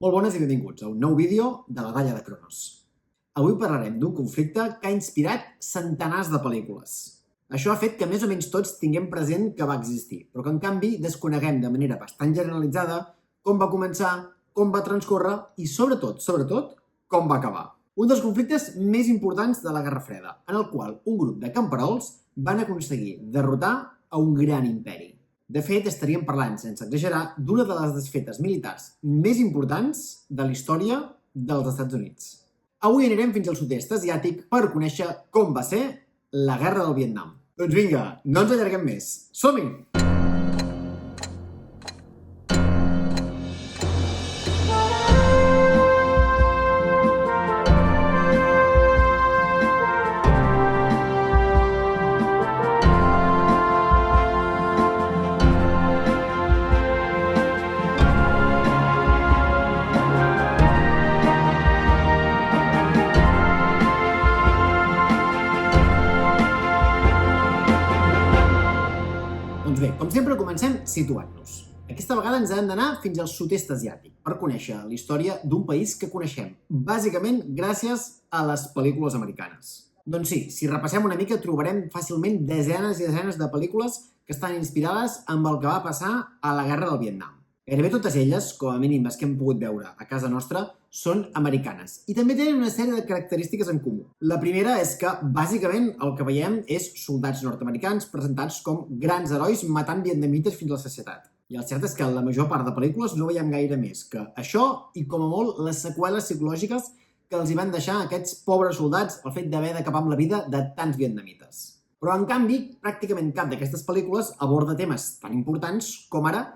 Molt bones i benvinguts a un nou vídeo de la Dalla de Cronos. Avui parlarem d'un conflicte que ha inspirat centenars de pel·lícules. Això ha fet que més o menys tots tinguem present que va existir, però que en canvi desconeguem de manera bastant generalitzada com va començar, com va transcórrer i sobretot, com va acabar. Un dels conflictes més importants de la Guerra Freda, en el qual un grup de camperols van aconseguir derrotar a un gran imperi. De fet, estaríem parlant, sense exagerar, d'una de les desfetes militars més importants de la història dels Estats Units. Avui anirem fins al sud-est asiàtic per conèixer com va ser la Guerra del Vietnam. Doncs vinga, no ens allarguem més. Som-hi! Doncs bé, com sempre comencem situant-nos. Aquesta vegada ens hem d'anar fins al sud-est asiàtic per conèixer la història d'un país que coneixem, bàsicament gràcies a les pel·lícules americanes. Doncs sí, si repassem una mica trobarem fàcilment desenes i desenes de pel·lícules que estan inspirades amb el que va passar a la Guerra del Vietnam. Gairebé totes elles, com a mínim les que hem pogut veure a casa nostra, són americanes i també tenen una sèrie de característiques en comú. La primera és que, bàsicament, el que veiem és soldats nord-americans presentats com grans herois matant vietnamites fins a la sacietat. I el cert és que en la major part de pel·lícules no veiem gaire més que això i, com a molt, les seqüeles psicològiques que els hi van deixar aquests pobres soldats el fet d'haver d'acabar amb la vida de tants vietnamites. Però, en canvi, pràcticament cap d'aquestes pel·lícules aborda temes tan importants com ara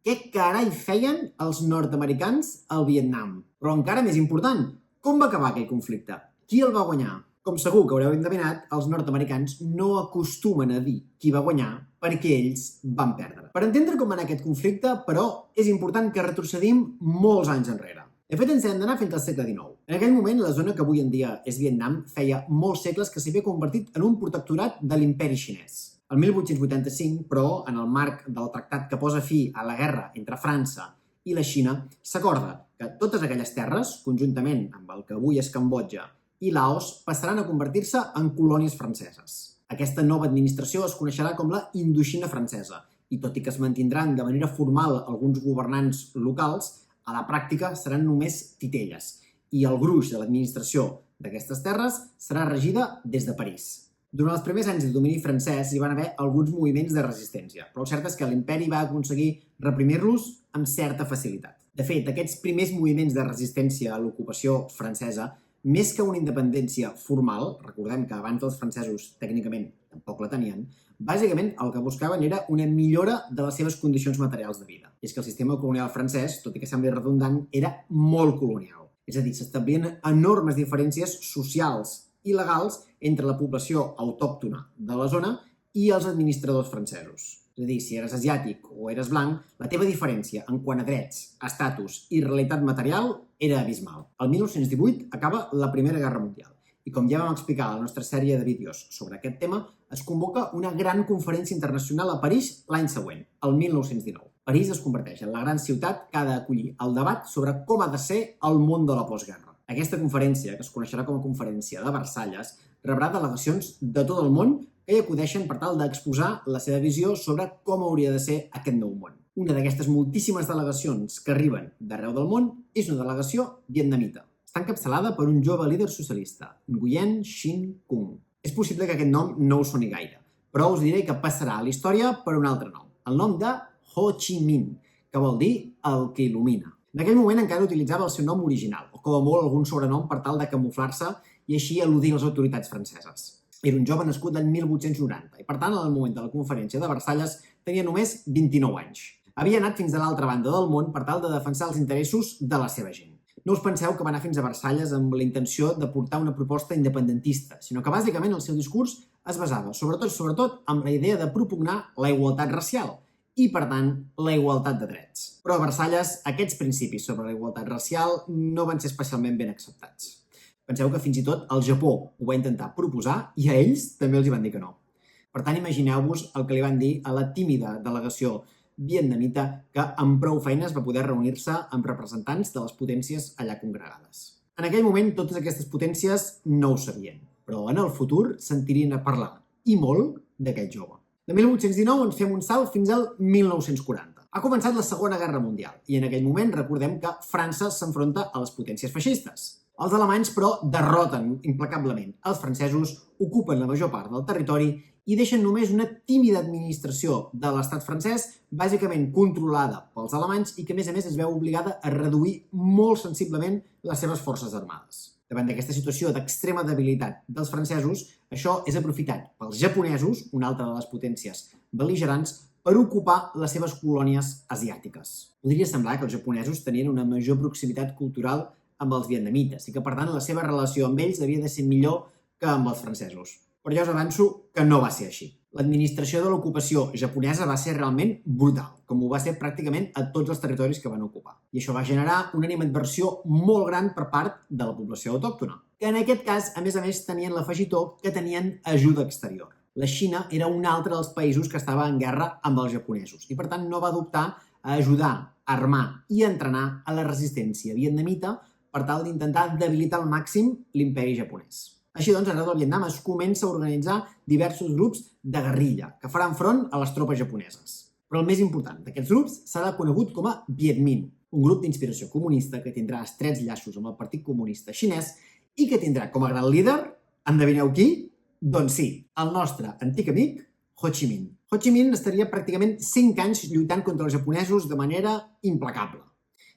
què carai feien els nord-americans al Vietnam? Però encara més important, com va acabar aquell conflicte? Qui el va guanyar? Com segur que haureu endevinat, els nord-americans no acostumen a dir qui va guanyar perquè ells van perdre. Per entendre com va anar aquest conflicte, però, és important que retrocedim molts anys enrere. De fet, ens hem d'anar fins al segle XIX. En aquell moment, la zona que avui en dia és Vietnam feia molts segles que s'havia convertit en un protectorat de l'imperi xinès. El 1885, però, en el marc del tractat que posa fi a la guerra entre França i la Xina, s'acorda que totes aquelles terres, conjuntament amb el que avui és Cambodja i Laos, passaran a convertir-se en colònies franceses. Aquesta nova administració es coneixerà com la Indoxina francesa, i tot i que es mantindran de manera formal alguns governants locals, a la pràctica seran només titelles, i el gruix de l'administració d'aquestes terres serà regida des de París. Durant els primers anys de domini francès hi van haver alguns moviments de resistència, però el cert és que l'imperi va aconseguir reprimir-los amb certa facilitat. De fet, aquests primers moviments de resistència a l'ocupació francesa, més que una independència formal, recordem que abans els francesos tècnicament tampoc la tenien, bàsicament el que buscaven era una millora de les seves condicions materials de vida. I és que el sistema colonial francès, tot i que sembli redundant, era molt colonial. És a dir, s'establien enormes diferències socials i legals entre la població autòctona de la zona i els administradors francesos. És a dir, si eres asiàtic o eres blanc, la teva diferència en quant a drets, estatus i realitat material era abismal. El 1918 acaba la Primera Guerra Mundial i, com ja vam explicar a la nostra sèrie de vídeos sobre aquest tema, es convoca una gran conferència internacional a París l'any següent, el 1919. París es converteix en la gran ciutat que ha d'acollir el debat sobre com ha de ser el món de la postguerra. Aquesta conferència, que es coneixerà com a Conferència de Versalles, rebrà delegacions de tot el món que hi acudeixen per tal d'exposar la seva visió sobre com hauria de ser aquest nou món. Una d'aquestes moltíssimes delegacions que arriben d'arreu del món és una delegació vietnamita. Està encapçalada per un jove líder socialista, Nguyen Xin Cung. És possible que aquest nom no us soni gaire, però us diré que passarà a la història per un altre nom, el nom de Ho Chi Minh, que vol dir el que il·lumina. En aquell moment encara utilitzava el seu nom original, o com a molt algun sobrenom per tal de camuflar-se i així eludir les autoritats franceses. Era un jove nascut l'any 1890 i, per tant, al moment de la conferència de Versalles tenia només 29 anys. Havia anat fins a l'altra banda del món per tal de defensar els interessos de la seva gent. No us penseu que va anar fins a Versalles amb la intenció de portar una proposta independentista, sinó que bàsicament el seu discurs es basava, sobretot, en la idea de propugnar la igualtat racial, i, per tant, la igualtat de drets. Però a Versalles aquests principis sobre la igualtat racial no van ser especialment ben acceptats. Penseu que fins i tot el Japó ho va intentar proposar i a ells també els hi van dir que no. Per tant, imagineu-vos el que li van dir a la tímida delegació vietnamita que amb prou feines va poder reunir-se amb representants de les potències allà congregades. En aquell moment, totes aquestes potències no ho sabien, però en el futur sentirien a parlar, i molt, d'aquest jove. De 1819 ens fem un salt fins al 1940. Ha començat la Segona Guerra Mundial i en aquell moment recordem que França s'enfronta a les potències feixistes. Els alemanys, però, derroten implacablement. Els francesos ocupen la major part del territori i deixen només una tímida administració de l'estat francès, bàsicament controlada pels alemanys i que, a més es veu obligada a reduir molt sensiblement les seves forces armades. Davant d'aquesta situació d'extrema debilitat dels francesos, això és aprofitat pels japonesos, una altra de les potències bel·ligerants, per ocupar les seves colònies asiàtiques. Podria semblar que els japonesos tenien una major proximitat cultural amb els vietnamites i que, per tant, la seva relació amb ells havia de ser millor que amb els francesos. Però ja us avanço que no va ser així. L'administració de l'ocupació japonesa va ser realment brutal, com ho va ser pràcticament a tots els territoris que van ocupar. I això va generar una animadversió molt gran per part de la població autòctona, que en aquest cas, a més, tenien l'afegitó que tenien ajuda exterior. La Xina era un altre dels països que estava en guerra amb els japonesos i, per tant, no va dubtar a ajudar, a armar i a entrenar a la resistència vietnamita per tal d'intentar debilitar al màxim l'imperi japonès. Així doncs, arreu del Vietnam es comença a organitzar diversos grups de guerrilla que faran front a les tropes japoneses. Però el més important d'aquests grups serà conegut com a Viet Minh, un grup d'inspiració comunista que tindrà estrets llaços amb el Partit Comunista Xinès i que tindrà com a gran líder, endevineu qui? Doncs sí, el nostre antic amic Ho Chi Minh. Ho Chi Minh estaria pràcticament 5 anys lluitant contra els japonesos de manera implacable.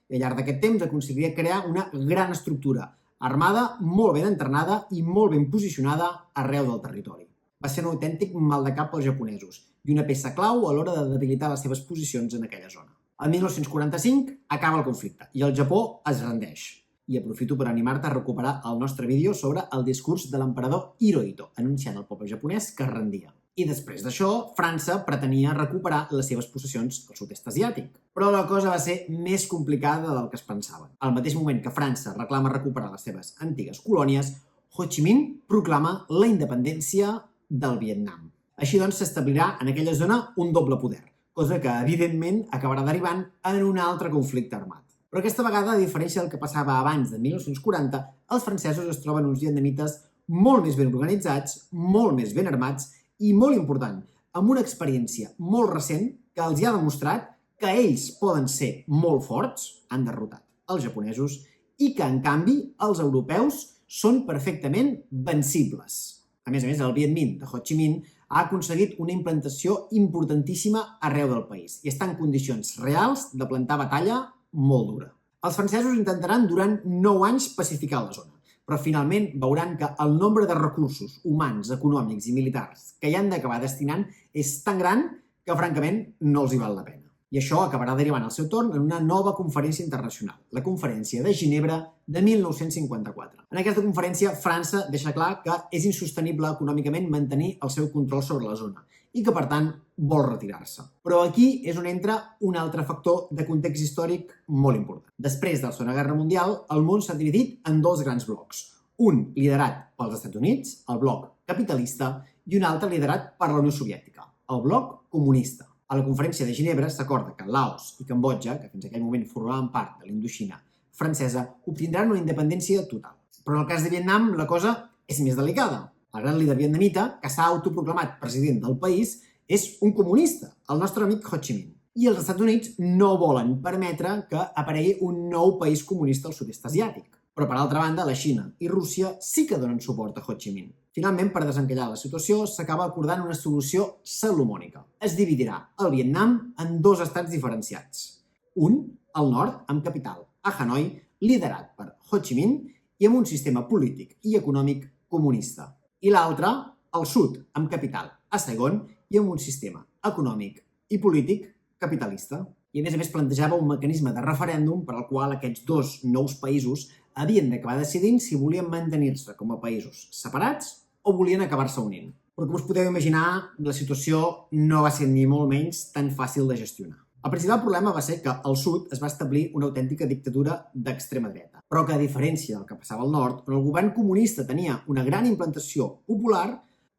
I al llarg d'aquest temps aconseguiria crear una gran estructura armada, molt ben entrenada i molt ben posicionada arreu del territori. Va ser un autèntic maldecap pels japonesos i una peça clau a l'hora de debilitar les seves posicions en aquella zona. El 1945 acaba el conflicte i el Japó es rendeix. I aprofito per animar-te a recuperar el nostre vídeo sobre el discurs de l'emperador Hirohito, anunciant al poble japonès que es rendia. I després d'això, França pretenia recuperar les seves possessions al sud-est asiàtic. Però la cosa va ser més complicada del que es pensava. Al mateix moment que França reclama recuperar les seves antigues colònies, Ho Chi Minh proclama la independència del Vietnam. Així doncs, s'establirà en aquella zona un doble poder, cosa que, evidentment, acabarà derivant en un altre conflicte armat. Però aquesta vegada, a diferència del que passava abans de 1940, els francesos es troben uns vietnamites molt més ben organitzats, molt més ben armats i, molt important, amb una experiència molt recent que els ha demostrat que ells poden ser molt forts, han derrotat els japonesos, i que, en canvi, els europeus són perfectament vencibles. A més, el Viet Minh de Ho Chi Minh ha aconseguit una implantació importantíssima arreu del país i està en condicions reals de plantar batalla molt dura. Els francesos intentaran durant 9 anys pacificar la zona, però finalment veuran que el nombre de recursos humans, econòmics i militars que hi han d'acabar destinant és tan gran que, francament, no els hi val la pena. I això acabarà derivant al seu torn en una nova conferència internacional, la Conferència de Ginebra de 1954. En aquesta conferència, França deixa clar que és insostenible econòmicament mantenir el seu control sobre la zona i que, per tant, vol retirar-se. Però aquí és on entra un altre factor de context històric molt important. Després de la Segona Guerra Mundial, el món s'ha dividit en 2 grans blocs. Un liderat pels Estats Units, el bloc capitalista, i un altre liderat per la Unió Soviètica, el bloc comunista. A la Conferència de Ginebra s'acorda que Laos i Cambodja, que fins aquell moment formaven part de l'Indoxina francesa, obtindran una independència total. Però en el cas de Vietnam la cosa és més delicada. El gran líder vietnamita, que s'ha autoproclamat president del país, és un comunista, el nostre amic Ho Chi Minh. I els Estats Units no volen permetre que aparegui un nou país comunista al sud-est asiàtic. Però, per altra banda, la Xina i Rússia sí que donen suport a Ho Chi Minh. Finalment, per desencallar la situació, s'acaba acordant una solució salomònica. Es dividirà el Vietnam en 2 estats diferenciats. Un, al nord, amb capital a Hanoi, liderat per Ho Chi Minh i amb un sistema polític i econòmic comunista. I l'altre, al sud, amb capital a Saigon i amb un sistema econòmic i polític capitalista. I a més plantejava un mecanisme de referèndum per al qual aquests 2 nous països havien d'acabar decidint si volien mantenir-se com a països separats o volien acabar-se unint. Però com us podeu imaginar, la situació no va ser ni molt menys tan fàcil de gestionar. El principal problema va ser que al sud es va establir una autèntica dictadura d'extrema dreta, però que, a diferència del que passava al nord, on el govern comunista tenia una gran implantació popular,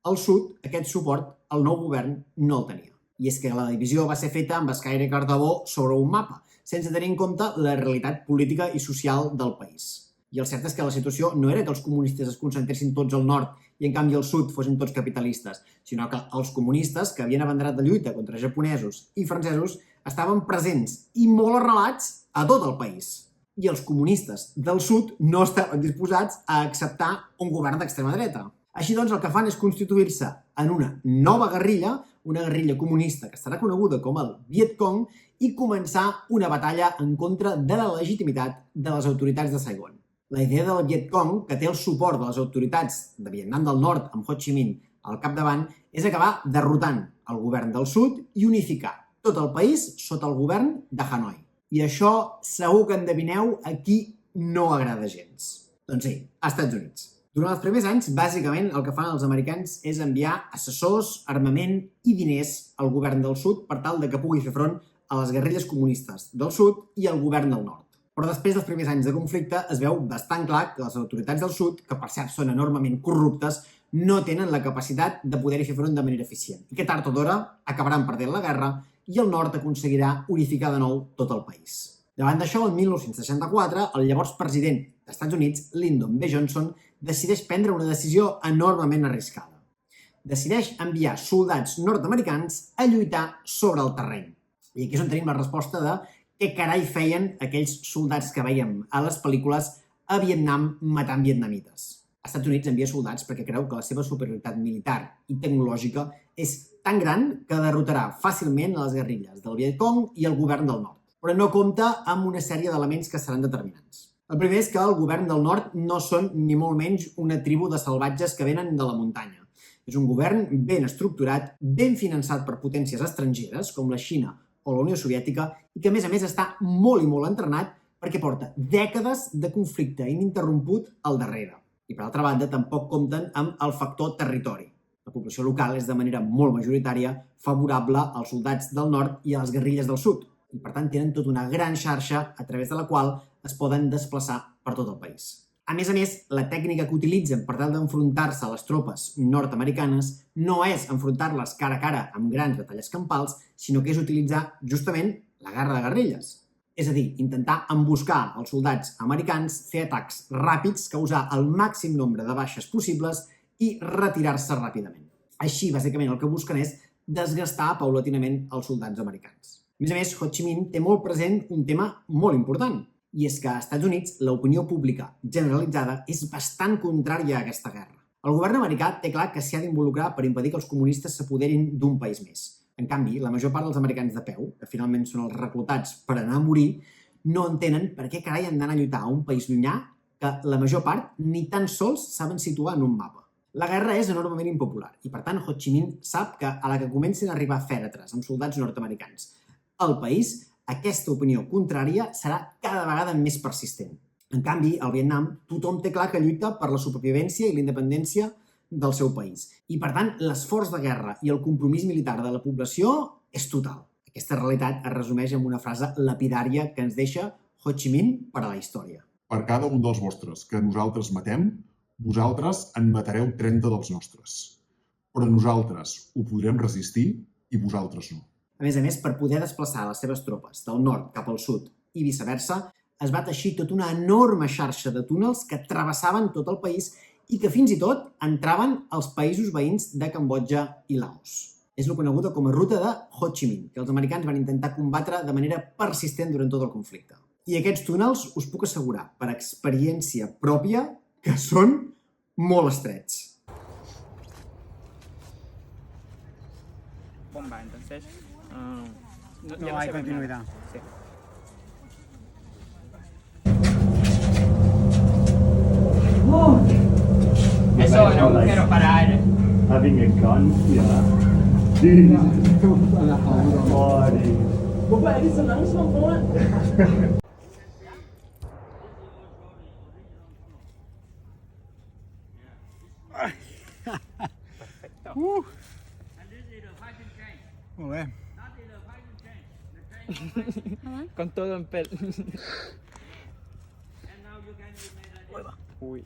al sud aquest suport el nou govern no el tenia. I és que la divisió va ser feta amb escaire i cartabó sobre un mapa, sense tenir en compte la realitat política i social del país. I el cert és que la situació no era que els comunistes es concentressin tots al nord i en canvi al sud fossin tots capitalistes, sinó que els comunistes, que havien abanderat la lluita contra japonesos i francesos, estaven presents i molt arrelats a tot el país. I els comunistes del sud no estaven disposats a acceptar un govern d'extrema dreta. Així doncs, el que fan és constituir-se en una nova guerrilla, una guerrilla comunista que estarà coneguda com el Viet Cong, i començar una batalla en contra de la legitimitat de les autoritats de Saigon. La idea del Viet Cong, que té el suport de les autoritats de Vietnam del Nord amb Ho Chi Minh al capdavant, és acabar derrotant el govern del sud i unificar tot el país sota el govern de Hanoi. I això segur que endevineu a qui no agrada gens. Doncs sí, als Estats Units. Durant els primers anys, bàsicament, el que fan els americans és enviar assessors, armament i diners al govern del sud per tal de que pugui fer front a les guerrilles comunistes del sud i al govern del nord. Però després dels primers anys de conflicte es veu bastant clar que les autoritats del sud, que per cert són enormement corruptes, no tenen la capacitat de poder-hi fer front de manera eficient i que tard o d'hora acabaran perdent la guerra i el nord aconseguirà unificar de nou tot el país. Davant d'això, el 1964, el llavors president dels Estats Units, Lyndon B. Johnson, decideix prendre una decisió enormement arriscada. Decideix enviar soldats nord-americans a lluitar sobre el terreny. I aquí és on tenim la resposta de què carai feien aquells soldats que veiem a les pel·lícules a Vietnam matant vietnamites. Els Estats Units envia soldats perquè creu que la seva superioritat militar i tecnològica és tan gran que derrotarà fàcilment les guerrilles del Viet Cong i el govern del nord, però no compta amb una sèrie d'elements que seran determinants. El primer és que el govern del nord no són ni molt menys una tribu de salvatges que venen de la muntanya. És un govern ben estructurat, ben finançat per potències estrangeres, com la Xina o la Unió Soviètica, i que a més està molt i molt entrenat perquè porta dècades de conflicte ininterromput al darrere. I per altra banda, tampoc compten amb el factor territori. La població local és de manera molt majoritària favorable als soldats del nord i a les guerrilles del sud, i per tant tenen tota una gran xarxa a través de la qual es poden desplaçar per tot el país. A més, la tècnica que utilitzen per tal d'enfrontar-se a les tropes nord-americanes no és enfrontar-les cara a cara amb grans batalles campals, sinó que és utilitzar justament la guerra de guerrilles. És a dir, intentar emboscar els soldats americans, fer atacs ràpids, causar el màxim nombre de baixes possibles i retirar-se ràpidament. Així, bàsicament, el que busquen és desgastar paulatinament els soldats americans. A més, Ho Chi Minh té molt present un tema molt important, i és que als Estats Units l'opinió pública generalitzada és bastant contrària a aquesta guerra. El govern americà té clar que s'hi ha d'involucrar per impedir que els comunistes s'apoderin d'un país més. En canvi, la major part dels americans de peu, que finalment són els reclutats per anar a morir, no entenen per què carai han d'anar a lluitar a un país llunyà que la major part ni tan sols saben situar en un mapa. La guerra és enormement impopular i, per tant, Ho Chi Minh sap que a la que comencin a arribar fèretres amb soldats nord-americans al país, aquesta opinió contrària serà cada vegada més persistent. En canvi, al Vietnam, tothom té clar que lluita per la supervivència i la independència del seu país. I, per tant, l'esforç de guerra i el compromís militar de la població és total. Aquesta realitat es resumeix en una frase lapidària que ens deixa Ho Chi Minh per a la història. Per cada un dels vostres que nosaltres matem, vosaltres en matareu 30 dels nostres. Però nosaltres ho podrem resistir i vosaltres no. A més, per poder desplaçar les seves tropes del nord cap al sud i viceversa, es va teixir tota una enorme xarxa de túnels que travessaven tot el país i que fins i tot entraven als països veïns de Cambodja i Laos. És el coneguda com a ruta de Ho Chi Minh, que els americans van intentar combatre de manera persistent durant tot el conflicte. I aquests túnels, us puc assegurar, per experiència pròpia, que són molt estrets. Bomba, entonces no hay continuidad. Sí. Eso era un agujero para aire. Having a gun, yeah. Bố đi sân nắng xong không á. Molt bé. Con todo en pel. Uy.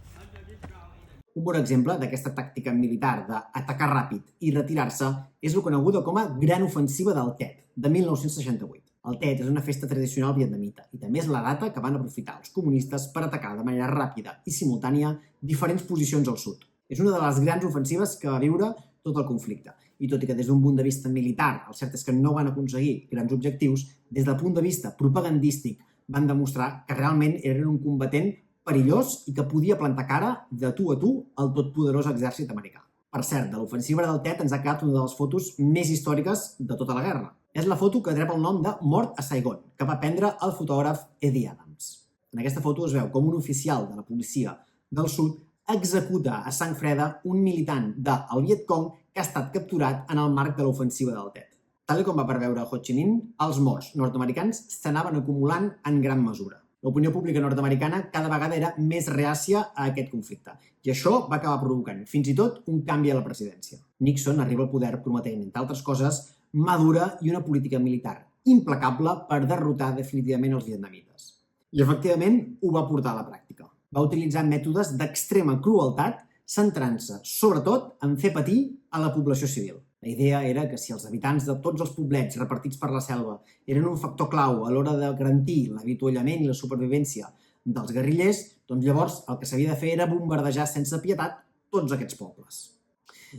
Un bon exemple d'aquesta tàctica militar d'atacar ràpid i retirar-se és el coneguda com a Gran Ofensiva del Tet, de 1968. El Tet és una festa tradicional vietnamita i també és la data que van aprofitar els comunistes per atacar de manera ràpida i simultània diferents posicions al sud. És una de les grans ofensives que va viure tot el conflicte. I tot i que des d'un punt de vista militar el cert és que no van aconseguir grans objectius, des del punt de vista propagandístic van demostrar que realment eren un combatent perillós i que podia plantar cara de tu a tu al totpoderós exèrcit americà. Per cert, de l'ofensiva del Tet ens ha quedat una de les fotos més històriques de tota la guerra. És la foto que rep el nom de Mort a Saigon, que va prendre el fotògraf Eddie Adams. En aquesta foto es veu com un oficial de la policia del sud executa a sang freda un militant del Vietcong que ha estat capturat en el marc de l'ofensiva del Tet. Tal com va preveure Ho Chi Minh, els morts nord-americans s'anaven acumulant en gran mesura. L'opinió pública nord-americana cada vegada era més reàcia a aquest conflicte i això va acabar provocant fins i tot un canvi a la presidència. Nixon arriba al poder prometent, entre altres coses, mà dura i una política militar implacable per derrotar definitivament els vietnamites. I efectivament ho va portar a la pràctica. Va utilitzar mètodes d'extrema crueltat centrant-se sobretot en fer patir a la població civil. La idea era que si els habitants de tots els poblets repartits per la selva eren un factor clau a l'hora de garantir l'avituallament i la supervivència dels guerrillers, doncs llavors el que s'havia de fer era bombardejar sense pietat tots aquests pobles.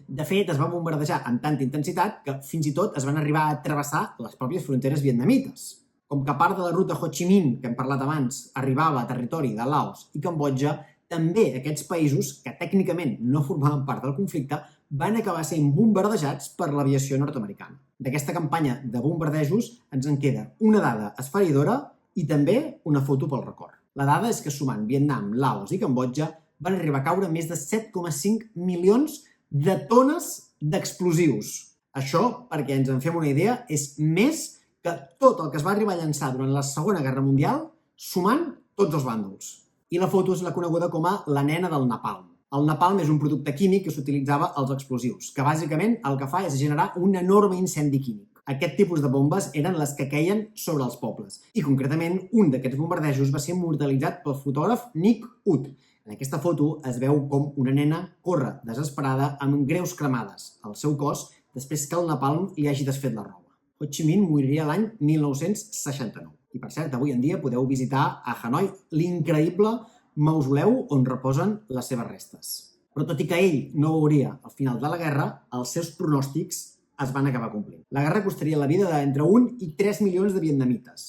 De fet, es va bombardejar amb tanta intensitat que fins i tot es van arribar a travessar les pròpies fronteres vietnamites. Com que part de la ruta Ho Chi Minh, que hem parlat abans, arribava a territori de Laos i Cambodja, també aquests països, que tècnicament no formaven part del conflicte, van acabar sent bombardejats per l'aviació nord-americana. D'aquesta campanya de bombardejos ens en queda una dada esfereïdora i també una foto pel record. La dada és que sumant Vietnam, Laos i Cambodja van arribar a caure més de 7,5 milions de tones d'explosius. Això, perquè ens en fem una idea, és més que tot el que es va arribar a llançar durant la Segona Guerra Mundial, sumant tots els bàndols. I la foto és la coneguda com a la nena del napalm. El napalm és un producte químic que s'utilitzava als explosius, que bàsicament el que fa és generar un enorme incendi químic. Aquest tipus de bombes eren les que queien sobre els pobles. I concretament, un d'aquests bombardejos va ser immortalitzat pel fotògraf Nick Ut. En aquesta foto es veu com una nena corre desesperada amb greus cremades al seu cos després que el napalm li hagi desfet la roba. Ho Chi Minh moriria l'any 1969. I per cert, avui en dia podeu visitar a Hanoi l'increïble mausoleu on reposen les seves restes. Però tot i que ell no veuria al final de la guerra, els seus pronòstics es van acabar complint. La guerra costaria la vida d'entre 1 i 3 milions de vietnamites,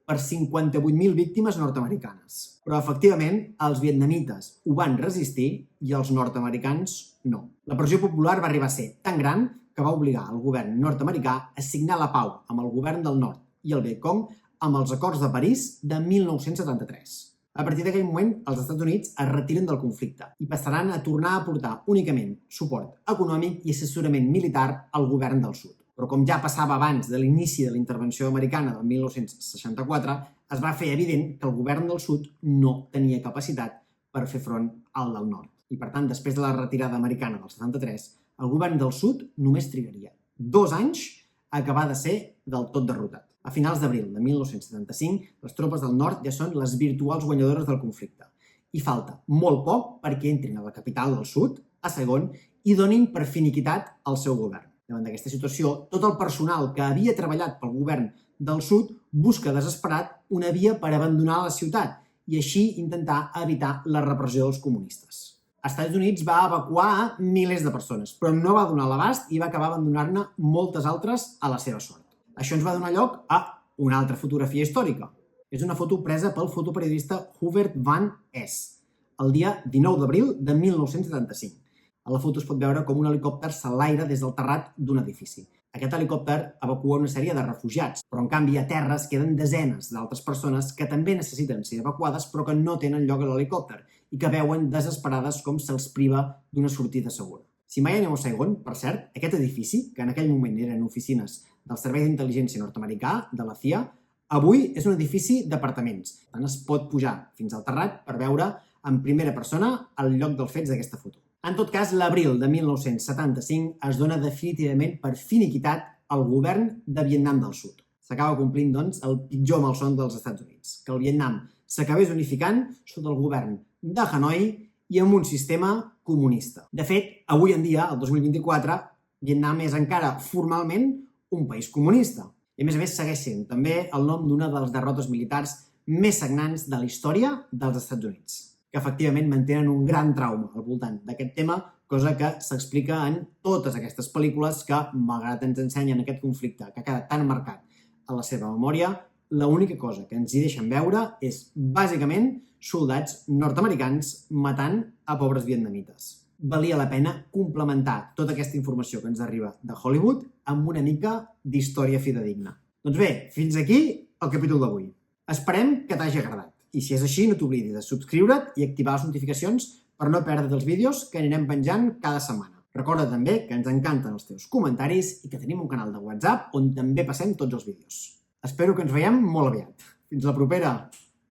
per 58.000 víctimes nord-americanes. Però, efectivament, els vietnamites ho van resistir i els nord-americans no. La pressió popular va arribar a ser tan gran que va obligar el govern nord-americà a signar la pau amb el govern del nord i el Vietcong amb els acords de París de 1973. A partir d'aquell moment, els Estats Units es retiren del conflicte i passaran a tornar a aportar únicament suport econòmic i assessorament militar al govern del sud. Però com ja passava abans de l'inici de la intervenció americana del 1964, es va fer evident que el govern del sud no tenia capacitat per fer front al del nord. I per tant, després de la retirada americana del 73, el govern del sud només trigaria 2 anys a acabar de ser del tot derrotat. A finals d'abril de 1975, les tropes del nord ja són les virtuals guanyadores del conflicte. I falta molt poc perquè entrin a la capital del sud, a Saigon, i donin per finiquitat al seu govern. Davant d'aquesta situació, tot el personal que havia treballat pel govern del sud busca desesperat una via per abandonar la ciutat i així intentar evitar la repressió dels comunistes. Els Estats Units va evacuar a milers de persones, però no va donar l'abast i va acabar abandonant-ne moltes altres a la seva sort. Això ens va donar lloc a una altra fotografia històrica. És una foto presa pel fotoperiodista Hubert Van Es, el dia 19 d'abril de 1975. A la foto es pot veure com un helicòpter s'enlaira des del terrat d'un edifici. Aquest helicòpter evacua una sèrie de refugiats, però en canvi a terra es queden desenes d'altres persones que també necessiten ser evacuades però que no tenen lloc a l'helicòpter i que veuen desesperades com se'ls priva d'una sortida segura. Si mai aneu a Saigon, per cert, aquest edifici, que en aquell moment eren oficines del Servei d'Intel·ligència nord-americà, de la CIA, avui és un edifici d'apartaments. Per tant, es pot pujar fins al terrat per veure en primera persona el lloc dels fets d'aquesta foto. En tot cas, l'abril de 1975 es dona definitivament per finiquitat al govern de Vietnam del Sud. S'acaba complint, doncs, el pitjor malson dels Estats Units, que el Vietnam s'acabés unificant sota el govern de Hanoi i amb un sistema comunista. De fet, avui en dia, el 2024, Vietnam és encara formalment un país comunista. I a més segueix sent també el nom d'una de les derrotes militars més sagnants de la història dels Estats Units, que efectivament mantenen un gran trauma al voltant d'aquest tema, cosa que s'explica en totes aquestes pel·lícules que, malgrat ens ensenyen aquest conflicte que ha quedat tan marcat a la seva memòria, l'única cosa que ens hi deixen veure és, bàsicament, soldats nord-americans matant a pobres vietnamites. Valia la pena complementar tota aquesta informació que ens arriba de Hollywood amb una mica d'història fidedigna. Doncs bé, fins aquí el capítol d'avui. Esperem que t'hagi agradat. I si és així, no t'oblidis de subscriure't i activar les notificacions per no perdre els vídeos que anirem penjant cada setmana. Recorda també que ens encanten els teus comentaris i que tenim un canal de WhatsApp on també passem tots els vídeos. Espero que ens veiem molt aviat. Fins la propera!